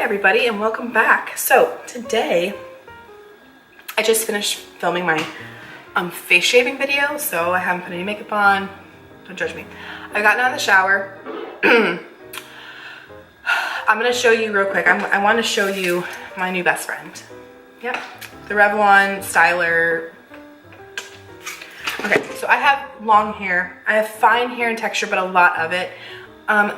Hi everybody and welcome back. So today I just finished filming my face shaving video, so I haven't put any makeup on. Don't judge me. I've gotten out of the shower. I'm gonna show you real quick. I want to show you my new best friend. Yep, the Revlon styler. Okay, so I have long hair. I have fine hair and texture, but a lot of it.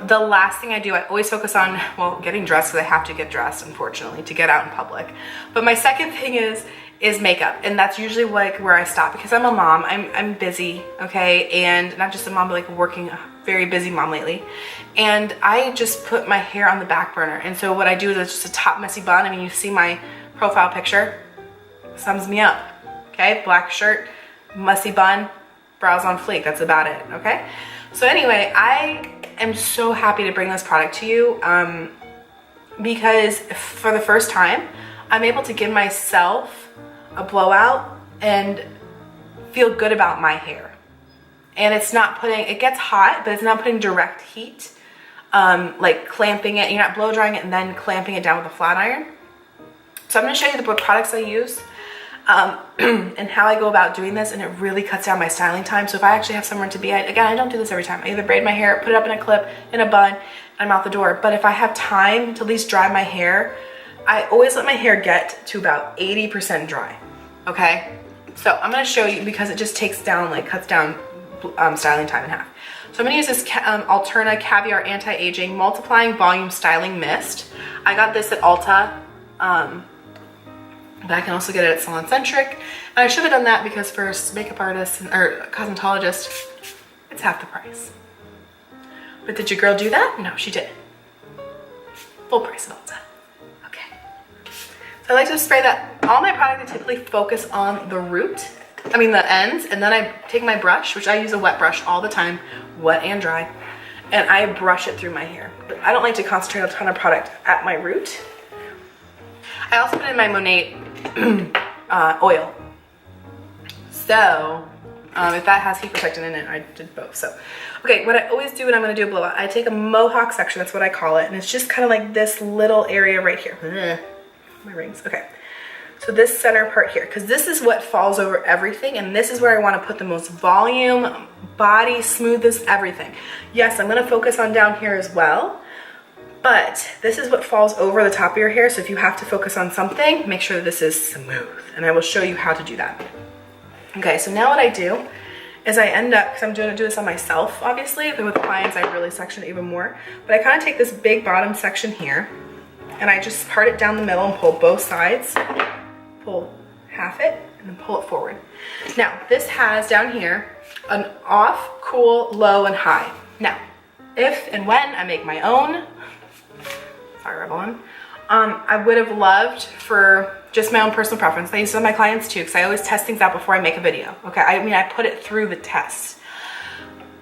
The last thing I do, I always focus on, well, getting dressed, because I have to get dressed, unfortunately, to get out in public. But my second thing is makeup, and that's usually like where I stop, because I'm a mom. I'm busy, okay, and not just a mom, but like working, a very busy mom lately. And I just put my hair on the back burner. And so what I do is it's just a top messy bun. I mean, you see my profile picture, sums me up, okay? Black shirt, messy bun, brows on fleek. That's about it, okay? So anyway, I am so happy to bring this product to you because for the first time, I'm able to give myself a blowout and feel good about my hair. And it's not putting, it gets hot, but it's not putting direct heat, like clamping it. You're not blow drying it and then clamping it down with a flat iron. So I'm gonna show you the products I use and how I go about doing this, and it really cuts down my styling time. So if I actually have somewhere to be, again, I don't do this every time. I either braid my hair, put it up in a clip, in a bun, and I'm out the door. But if I have time to at least dry my hair, I always let my hair get to about 80% dry, okay? So I'm gonna show you, because it just takes down, like cuts down styling time in half. So I'm gonna use this Alterna Caviar Anti-Aging Multiplying Volume Styling Mist. I got this at Ulta. But I can also get it at Salon Centric. And I should have done that because for makeup artists or cosmetologists, it's half the price. But did your girl do that? No, she didn't. Full price at Ulta. Okay. So I like to spray that. All my products, I typically focus on the root, the ends, and then I take my brush, which I use a wet brush all the time, wet and dry, and I brush it through my hair. But I don't like to concentrate a ton of product at my root. I also put in my Monat oil. So, if that has heat protectant in it, I did both. So, okay, what I always do when I'm gonna do a blowout, I take a mohawk section, that's what I call it, and it's just kind of like this little area right here. My rings, okay. So this center part here, because this is what falls over everything, and this is where I wanna put the most volume, body, smoothness, everything. Yes, I'm gonna focus on down here as well, but this is what falls over the top of your hair, so if you have to focus on something, make sure that this is smooth, and I will show you how to do that. Okay, so now what I do is I end up, because I'm going to do this on myself, obviously, but with clients I really section it even more, but I kind of take this big bottom section here, and I just part it down the middle and pull both sides, pull half it, and then pull it forward. Now, this has down here an off, cool, low, and high. Now, if and when I make my own, sorry, Revlon. I would have loved for just my own personal preference. I use it with my clients too, because I always test things out before I make a video. Okay, I put it through the test.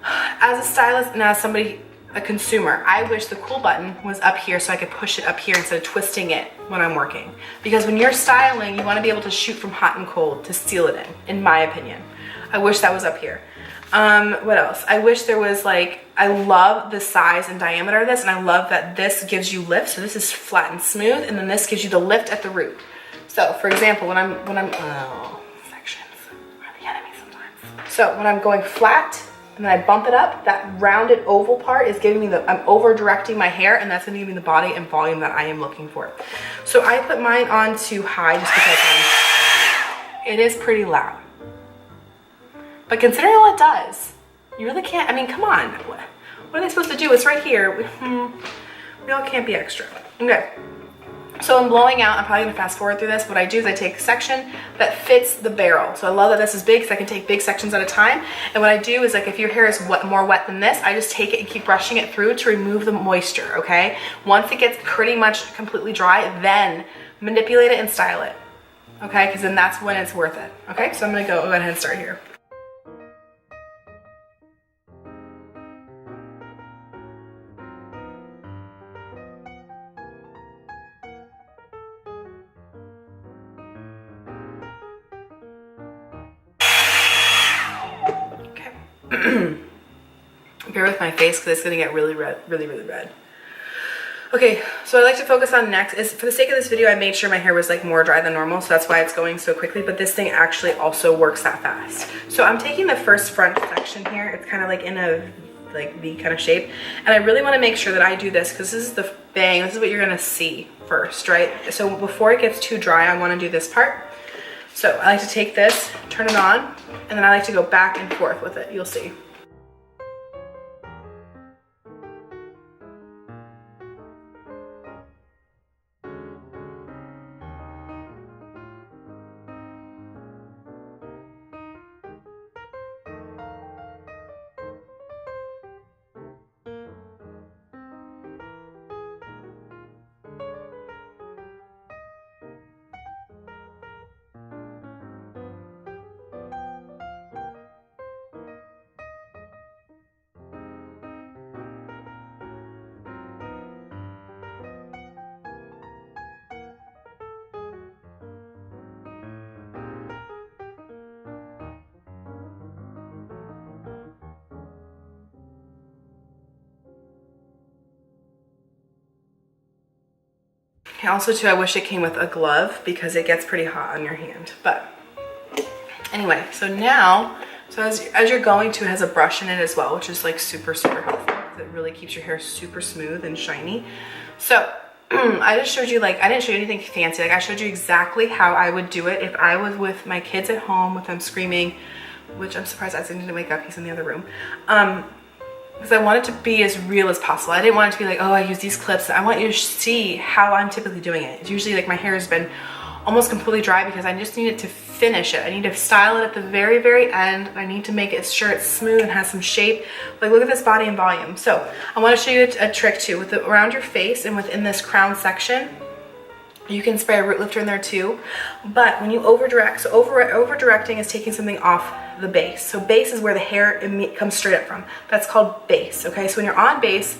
As a stylist and as somebody, a consumer, I wish the cool button was up here so I could push it up here instead of twisting it when I'm working. Because when you're styling, you want to be able to shoot from hot and cold to seal it in my opinion. I wish that was up here. What else? I wish there was I love the size and diameter of this, and I love that this gives you lift. So this is flat and smooth, and then this gives you the lift at the root. So for example, when I'm sections are the enemy sometimes. So when I'm going flat and then I bump it up, that rounded oval part is giving me I'm over directing my hair, and that's gonna give me the body and volume that I am looking for. So I put mine on to high just because it is pretty loud. But considering all it does, you really can't, come on. What are they supposed to do? It's right here. We all can't be extra. Okay, so I'm blowing out. I'm probably gonna fast forward through this. What I do is I take a section that fits the barrel. So I love that this is big because I can take big sections at a time. And what I do is if your hair is more wet than this, I just take it and keep brushing it through to remove the moisture, okay? Once it gets pretty much completely dry, then manipulate it and style it, okay? Because then that's when it's worth it, okay? So I'm gonna go ahead and start here. Bear with my face because it's gonna get really red, really red. Okay, so I like to focus on next. Is for the sake of this video, I made sure my hair was like more dry than normal, so that's why it's going so quickly, but this thing actually also works that fast. So I'm taking the first front section here. It's kind of like in a like V kind of shape, and I really want to make sure that I do this because this is the bang. This is what you're gonna see first, right? So before it gets too dry, I want to do this part. So I like to take this, turn it on, and then I like to go back and forth with it. You'll see. And also too, I wish it came with a glove because it gets pretty hot on your hand. But anyway, so now, so as you're going to, it has a brush in it as well, which is like super, super helpful. It really keeps your hair super smooth and shiny. So I just showed you, like, I didn't show you anything fancy. Like I showed you exactly how I would do it if I was with my kids at home with them screaming, which I'm surprised I didn't wake up. He's in the other room. Because I want it to be as real as possible. I didn't want it to be like, oh, I use these clips. I want you to see how I'm typically doing it. It's usually like my hair has been almost completely dry because I just need it to finish it. I need to style it at the very, very end. I need to make it sure it's smooth and has some shape. Like look at this body and volume. So I want to show you a trick too. With the, around your face and within this crown section, you can spray a root lifter in there too. But when you over direct, so over directing is taking something off the base. So base is where the hair comes straight up from. That's called base, okay? So when you're on base,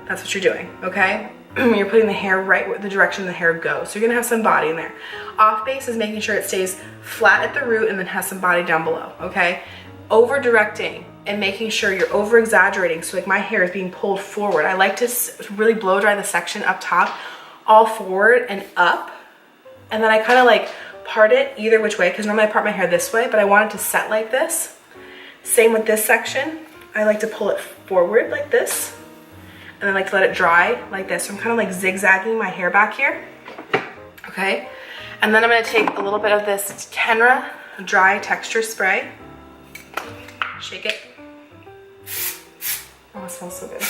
that's what you're doing, okay? You're putting the hair right where the direction the hair goes. So you're gonna have some body in there. Off base is making sure it stays flat at the root and then has some body down below, okay? Over directing and making sure you're over exaggerating. So like my hair is being pulled forward. I like to really blow dry the section up top, all forward and up. And then I kind of like part it either which way, because normally I part my hair this way, but I want it to set like this. Same with this section. I like to pull it forward like this, and then I like to let it dry like this. So I'm kind of like zigzagging my hair back here, okay? And then I'm gonna take a little bit of this Kenra dry texture spray, shake it. Oh, it smells so good.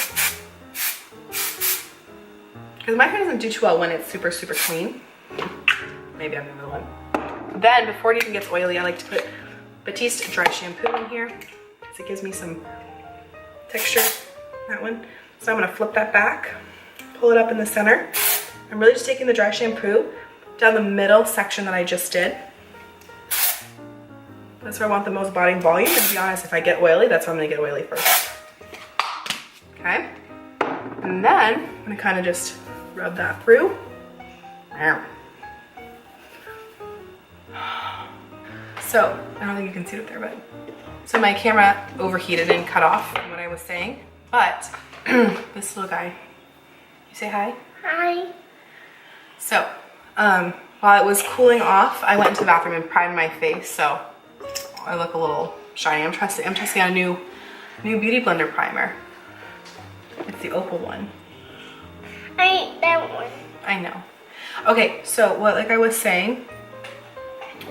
Because my hair doesn't do too well when it's super, super clean. Maybe I'm the one. Then, before it even gets oily, I like to put Batiste dry shampoo in here because it gives me some texture, that one. So I'm gonna flip that back, pull it up in the center. I'm really just taking the dry shampoo down the middle section that I just did. That's where I want the most body and volume. And to be honest, if I get oily, that's where I'm gonna get oily first. Okay? And then, I'm gonna kind of just rub that through. Ow. So, I don't think you can see it there, but. So my camera overheated and cut off from what I was saying, but this little guy, you say hi? Hi. So, while it was cooling off, I went into the bathroom and primed my face, so I look a little shiny. I'm testing out a new Beauty Blender primer. It's the opal one. I ate that one. I know. Okay, so like I was saying,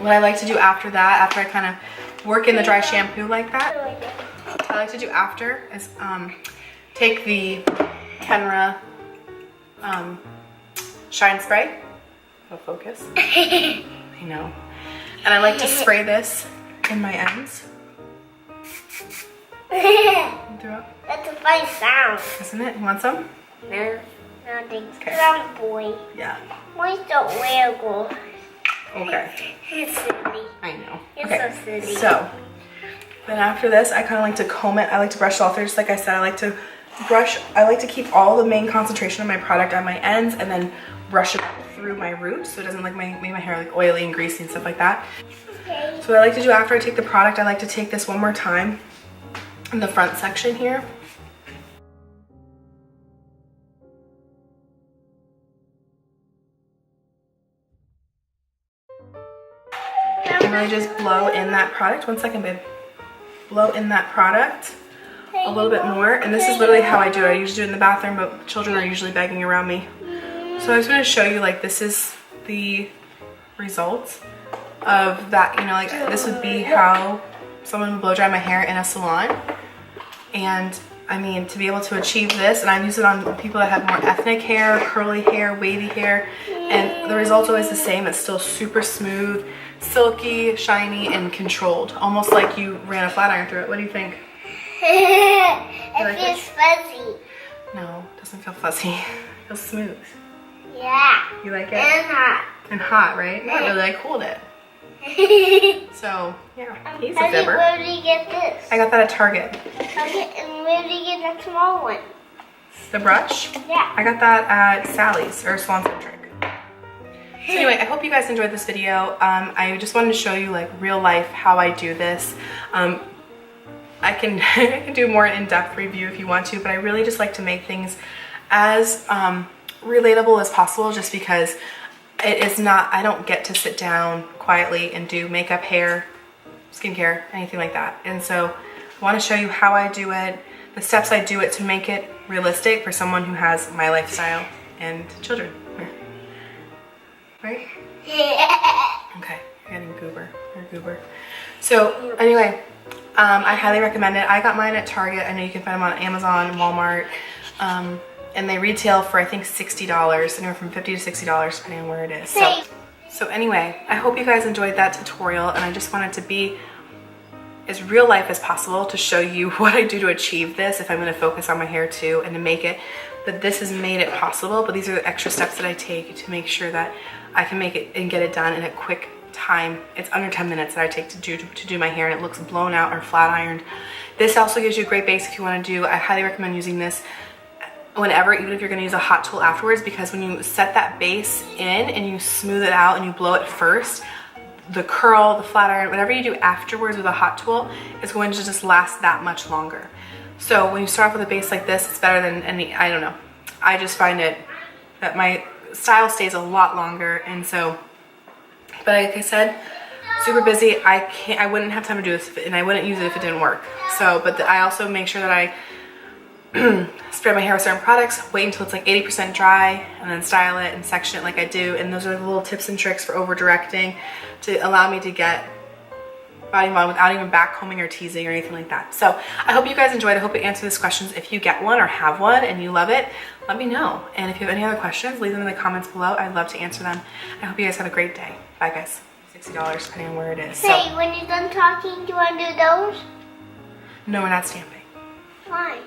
what I like to do after that, after I kind of work in the dry shampoo like that, what I like to do after is take the Kenra Shine Spray. It'll focus. I know. And I like to spray this in my ends. That's a funny sound. Isn't it? You want some? No. No, thanks. Okay. I'm a boy. Yeah. Boys don't wear gloves. Okay. It's silly. I know. It's Okay. so silly. So, then after this, I kind of like to comb it. I like to brush it all through. Just like I said, I like to keep all the main concentration of my product on my ends and then brush it through my roots so it doesn't like make my hair like oily and greasy and stuff like that. Okay. So what I like to do after I take the product, I like to take this one more time in the front section here. really just blow in that product. 1 second, babe. Blow in that product a little bit more. And this is literally how I do it. I usually do it in the bathroom, but children are usually begging around me. So I just want to show you, like, this is the result of that. You know, like, this would be how someone would blow dry my hair in a salon. And I mean, to be able to achieve this, and I use it on people that have more ethnic hair, curly hair, wavy hair, and the result's always the same. It's still super smooth, silky, shiny, and controlled. Almost like you ran a flat iron through it. What do you think? It feels fuzzy. No, it doesn't feel fuzzy. It feels smooth. Yeah. You like it? And hot. And hot, right? Not really. I cooled it. So, yeah, he's a fibber. Where did you get this? I got that at Target. Okay, and where did you get that small one? The brush? Yeah. I got that at Sally's, or Salon Centric. So anyway, I hope you guys enjoyed this video. I just wanted to show you, like, real life how I do this. I can, I can do more in-depth review if you want to, but I really just like to make things as relatable as possible, just because it is not, I don't get to sit down quietly and do makeup, hair, skincare, anything like that. And so I want to show you how I do it, the steps I do it to make it realistic for someone who has my lifestyle and children. Right? Okay, you're getting goober. You're a goober. So anyway, I highly recommend it. I got mine at Target. I know you can find them on Amazon, Walmart, and they retail for, I think, $60, anywhere from $50 to $60 depending on where it is. So anyway, I hope you guys enjoyed that tutorial, and I just wanted to be as real life as possible to show you what I do to achieve this, if I'm going to focus on my hair too, and to make it that this has made it possible. But these are the extra steps that I take to make sure that I can make it and get it done in a quick time. It's under 10 minutes that I take to do my hair, and it looks blown out or flat ironed. This also gives you a great base if you want to do. I highly recommend using this whenever, even if you're going to use a hot tool afterwards, because when you set that base in and you smooth it out and you blow it first, the curl, the flat iron, whatever you do afterwards with a hot tool is going to just last that much longer. So when you start off with a base like this, it's better than any, I don't know. I just find it that my style stays a lot longer. And so, but like I said, super busy. I wouldn't have time to do this, and I wouldn't use it if it didn't work. So, but I also make sure that I spray my hair with certain products, wait until it's like 80% dry, and then style it and section it like I do. And those are the little tips and tricks for over directing to allow me to get body mod without even back combing or teasing or anything like that. So I hope you guys enjoyed. I hope it answered these questions. If you get one or have one and you love it, let me know. And if you have any other questions, leave them in the comments below. I'd love to answer them. I hope you guys have a great day. Bye guys. $60 depending on where it is. Hey, when you're done talking, do you want to do those? No, we're not stamping. Why?